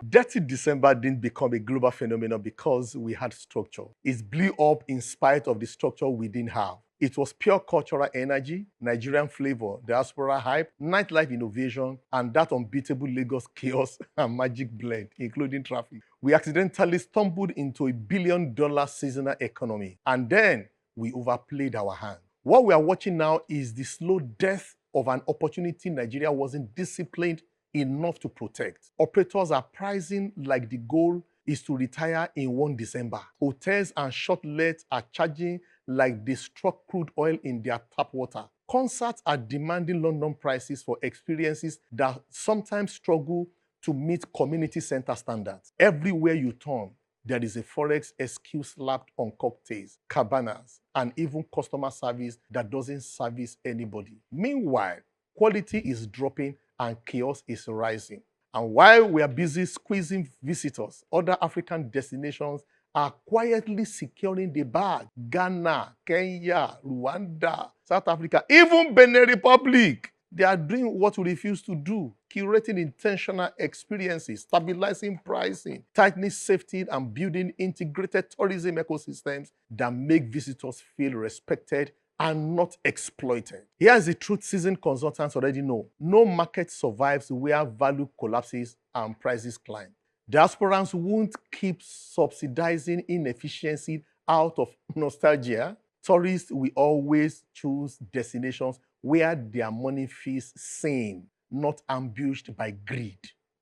Dirty December didn't become a global phenomenon because we had structure. It blew up in spite of the structure we didn't have. It was pure cultural energy, Nigerian flavor, diaspora hype, nightlife innovation, and that unbeatable Lagos chaos and magic blend, including traffic. We accidentally stumbled into $1 billion seasonal economy, and then we overplayed our hand. What we are watching now is the slow death of an opportunity Nigeria wasn't disciplined enough to protect. Operators are pricing like the goal is to retire in 1 December. Hotels and shortlets are charging like they struck crude oil in their tap water. Concerts are demanding London prices for experiences that sometimes struggle to meet community center standards. Everywhere you turn, there is a forex excuse slapped on cocktails, cabanas, and even customer service that doesn't service anybody. Meanwhile, quality is dropping and chaos is rising. And while we are busy squeezing visitors, other African destinations are quietly securing the bag. Ghana, Kenya, Rwanda, South Africa, even Benin Republic. They are doing what we refuse to do, curating intentional experiences, stabilizing pricing, tightening safety, and building integrated tourism ecosystems that make visitors feel respected and not exploited. Here's the truth seasoned consultants already know. No market survives where value collapses and prices climb. Diasporans won't keep subsidizing inefficiency out of nostalgia. Tourists will always choose destinations where their money feels sane, not ambushed by greed.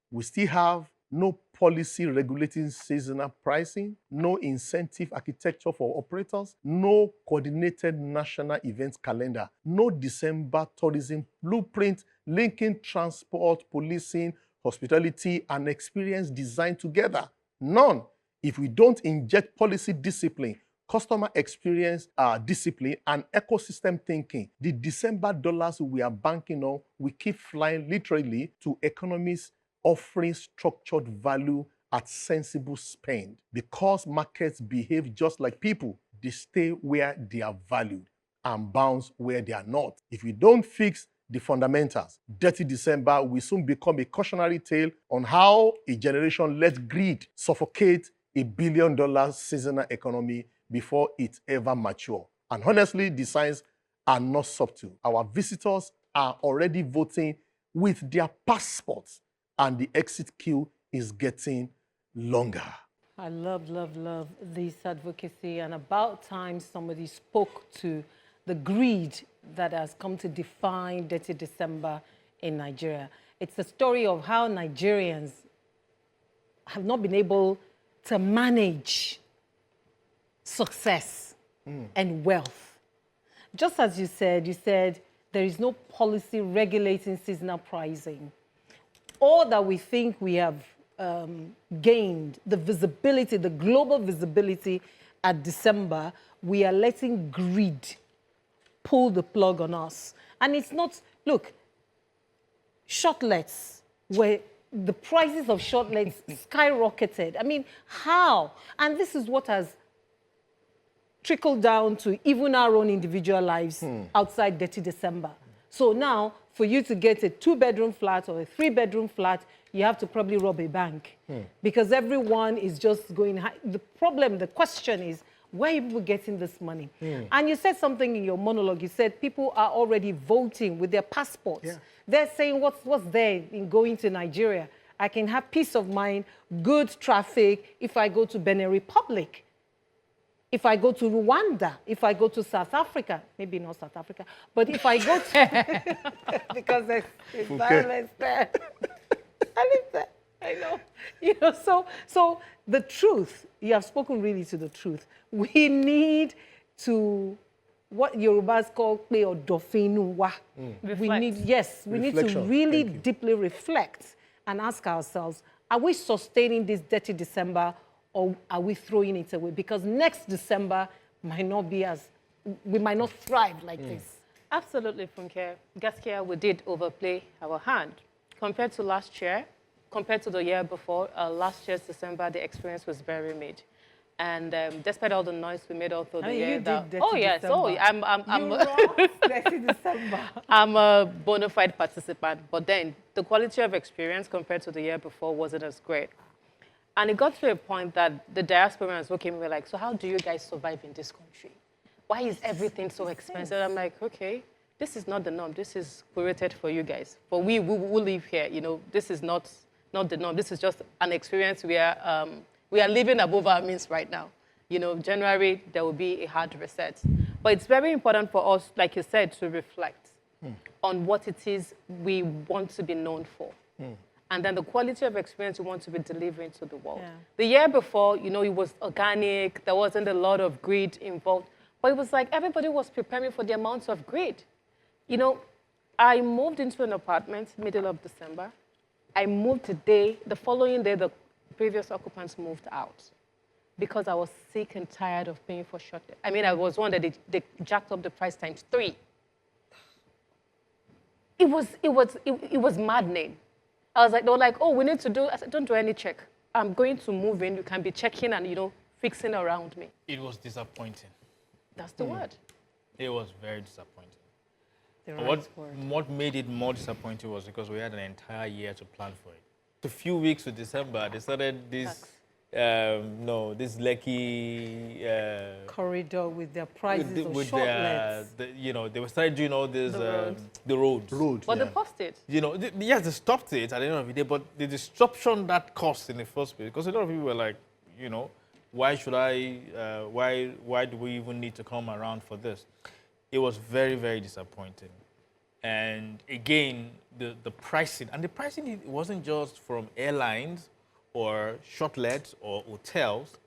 We still have no policy regulating seasonal pricing, no incentive architecture for operators, no coordinated national events calendar, no December tourism blueprint linking transport, policing, hospitality, and experience design together. None. If we don't inject policy discipline, customer experience discipline, and ecosystem thinking, the December dollars we are banking on will keep flying literally to economies offering structured value at sensible spend. Because markets behave just like people, they stay where they are valued and bounce where they are not. If we don't fix the fundamentals, Dirty December will soon become a cautionary tale on how a generation let greed suffocate $1 billion seasonal economy before it ever mature. And honestly, the signs are not subtle. Our visitors are already voting with their passports, and the exit queue is getting longer. I love this advocacy, and about time somebody spoke to the greed that has come to define Dirty December in Nigeria. It's a story of how Nigerians have not been able to manage success and wealth. Just as you said there is no policy regulating seasonal pricing. All that we think we have gained, the visibility, the global visibility at December, we are letting greed pull the plug on us. And it's not, look, shortlets, where the prices of shortlets skyrocketed. I mean, how? And this is what has trickled down to even our own individual lives outside Dirty December. So now, for you to get a 2-bedroom flat or a 3-bedroom flat, you have to probably rob a bank because everyone is just going high. The question is, where are people getting this money? And you said something in your monologue. You said people are already voting with their passports. Yeah. They're saying, what's there in going to Nigeria? I can have peace of mind, good traffic if I go to Benin Republic. If I go to Rwanda, if I go to South Africa, maybe not South Africa, but if I go to, because there's violence there. I live there, I know. You know, so the truth, you have spoken really to the truth. We need to, what Yorubas call play or dofinuwa. We need to really deeply reflect and ask ourselves, are we sustaining this Dirty December, or are we throwing it away? Because next December might not be we might not thrive like this. Absolutely, Funke. Gaskia, we did overplay our hand. Compared to last year, compared to the year before, last year's December, the experience was very mid. And despite all the noise we made all through the year, I'm a bona fide participant. But then the quality of experience compared to the year before wasn't as great. And it got to a point that the diasporans who came were like, so how do you guys survive in this country? Why is everything so expensive? I'm like, okay, this is not the norm. This is curated for you guys. For we live here, you know, this is not the norm. This is just an experience we are living above our means right now. You know, January, there will be a hard reset. But it's very important for us, like you said, to reflect on what it is we want to be known for. And then the quality of experience we want to be delivering to the world. Yeah. The year before, you know, it was organic. There wasn't a lot of greed involved. But it was like everybody was preparing for the amounts of greed. You know, I moved into an apartment middle of December. I moved today. The following day, the previous occupants moved out because I was sick and tired of paying for short. I mean, I was one that they jacked up the price times 3. It was maddening. I was like, they were like, oh, we need to do, I said, don't do any check. I'm going to move in. You can be checking and, you know, fixing around me. It was disappointing. That's the word. It was very disappointing. Right what made it more disappointing was because we had an entire year to plan for it. A few weeks to December, they started this, this Lekki corridor with their prices of shortlets. You know, they were started doing all this, the roads. But they paused it. You know, yes, they stopped it at the end of the day, but the disruption that caused in the first place, because a lot of people were like, you know, why should why do we even need to come around for this? It was very, very disappointing. And again, the pricing, and the pricing it wasn't just from airlines or shortlets or hotels.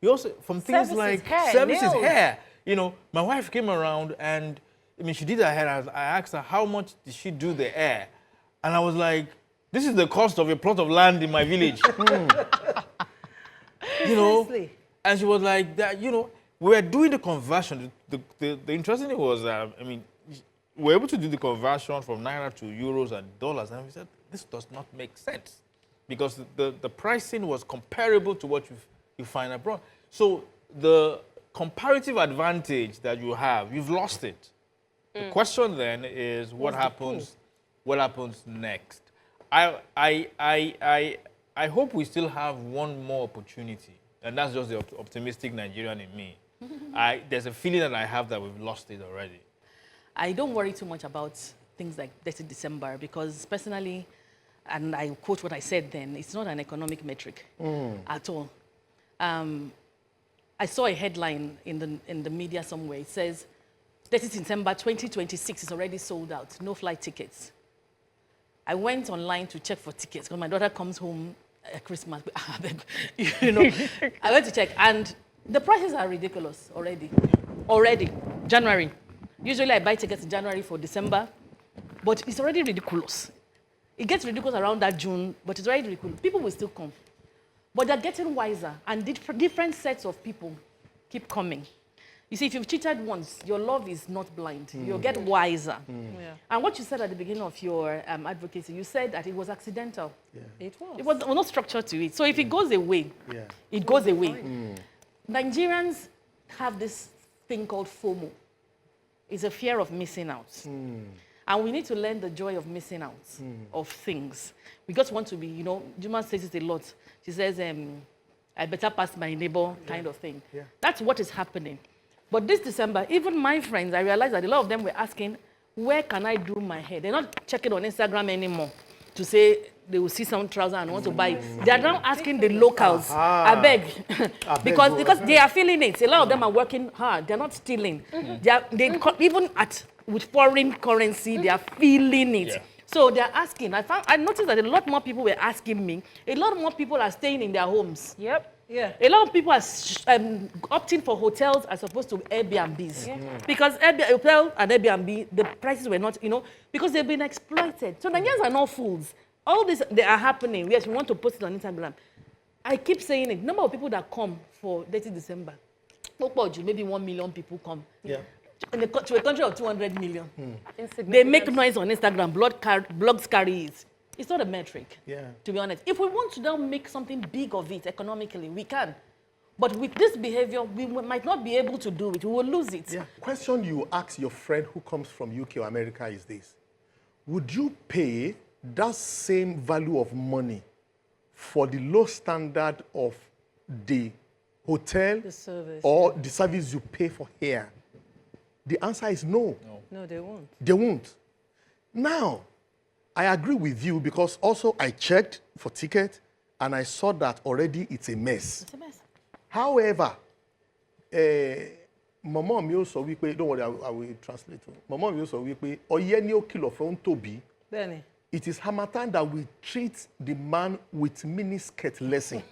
We also, from things like hair. You know, my wife came around and, I mean, she did her hair. I asked her, how much did she do the hair? And I was like, this is the cost of a plot of land in my village. You know, and she was like, that. You know, we were doing the conversion. The interesting thing was, I mean, we were able to do the conversion from Naira to euros and dollars. And we said, this does not make sense because the pricing was comparable to what you find abroad. So the comparative advantage that you have, you've lost it. The question then is what happens next? I hope we still have one more opportunity, and that's just the optimistic Nigerian in me. There's a feeling that I have that we've lost it already. I don't worry too much about things like Detty December because personally, and I quote what I said then, it's not an economic metric at all. I saw a headline in the media somewhere. It says, Detty December 2026 is already sold out, no flight tickets. I went online to check for tickets because my daughter comes home at Christmas. You know, I went to check, and the prices are ridiculous already. Already, January. Usually I buy tickets in January for December, but it's already ridiculous. It gets ridiculous around that June, but it's already ridiculous. People will still come. But they're getting wiser, and different sets of people keep coming. You see, if you've cheated once, your love is not blind. You'll get wiser. Yeah. And what you said at the beginning of your advocacy, you said that it was accidental. Yeah. It was. It was no structure to it. So if it goes away, it goes away. Nigerians have this thing called FOMO. It's a fear of missing out. And we need to learn the joy of missing out of things. We just want to be, you know, Juma says it a lot. She says, I better pass my neighbor kind of thing. Yeah. That's what is happening. But this December, even my friends, I realized that a lot of them were asking, where can I do my hair? They're not checking on Instagram anymore to say they will see some trouser and want to buy it. They are now asking the locals, I beg, because they are feeling it. A lot of them are working hard. They're not stealing. Even with foreign currency, they are feeling it. Yeah. So they're asking. I noticed that a lot more people were asking me. A lot more people are staying in their homes. Yep. Yeah. A lot of people are opting for hotels as opposed to Airbnbs. Yeah. Because hotel and Airbnb, the prices were not, you know, because they've been exploited. So Nigerians are not fools. All this, they are happening. Yes, we want to post it on Instagram. I keep saying it. Number of people that come for Detty December, maybe 1 million people come. Yeah. To a country of 200 million. They make noise on Instagram. Blogs carry it. It's not a metric, to be honest. If we want to now make something big of it economically, we can. But with this behavior, we might not be able to do it. We will lose it. Yeah. Question you ask your friend who comes from UK or America is this. Would you pay that same value of money for the low standard of the hotel The service. or the service you pay for here? The answer is no. No, they won't. They won't. Now, I agree with you because also I checked for ticket and I saw that already it's a mess. It's a mess. However, Mama mi ó sọ wípé, don't worry, I will translate. Mama mi ó sọ wípé, ọyẹ́ ni ó kìlọ̀ fún Tóbi. Benny. It is Harmattan that will treat the man with miniskirt lesson.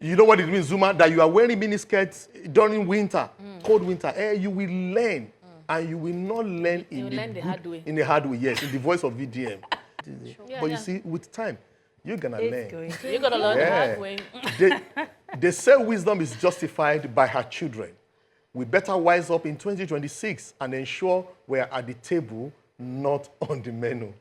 You know what it means, Zuma? That you are wearing miniskirts during winter, cold winter. You will learn, and you will not learn in learn the hard way. In the hard way, yes, in the voice of VDM. Yeah, But you see, with time, you're gonna It's learn. going to. You're going to learn the hard way. They say wisdom is justified by her children. We better wise up in 2026 and ensure we're at the table, not on the menu.